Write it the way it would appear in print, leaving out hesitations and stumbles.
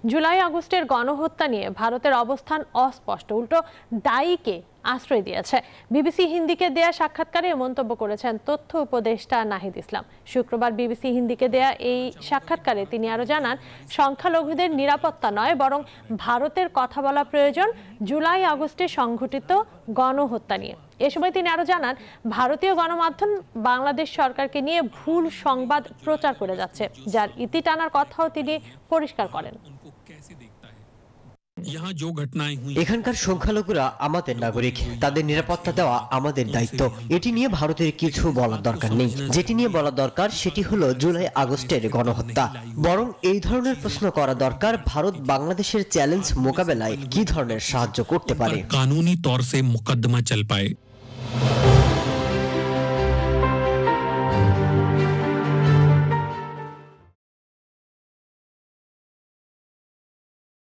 জুলাই আগস্টের গণহত্যা নিয়ে ভারতের অবস্থান অস্পষ্ট, উল্টো দায়ীকে আশ্রয় দিয়েছে। বিবিসি হিন্দিকে দেয়া সাক্ষাৎকারে মন্তব্য করেছেন তথ্য উপদেষ্টা নাহিদ ইসলাম। শুক্রবার বিবিসি হিন্দিকে দেয়া এই সাক্ষাৎকারে তিনি আরো জানান, সংখ্যালঘুদের নিরাপত্তা নয় বরং ভারতের কথা বলা প্রয়োজন জুলাই আগস্টে সংঘটিত গণহত্যা নিয়ে। এ সময় তিনি আরো জানান, ভারতীয় গণমাধ্যম বাংলাদেশ সরকারকে নিয়ে ভুল সংবাদ প্রচার করে যাচ্ছে, যার ইতি টানার কথাও তিনি পরিষ্কার করেন। এখানকার সংখ্যালঘুরা আমাদের নাগরিক, তাদের নিরাপত্তা দেওয়া আমাদের দায়িত্ব। এটি নিয়ে ভারতের কিছু বলার দরকার নেই। যেটি নিয়ে বলা দরকার সেটি হলো জুলাই আগস্টের গণহত্যা। বরং এই ধরনের প্রশ্ন করা দরকার, ভারত বাংলাদেশের চ্যালেঞ্জ মোকাবেলায় কি ধরনের সাহায্য করতে পারে। কানুনি তौर से मुकदमा चल पाए।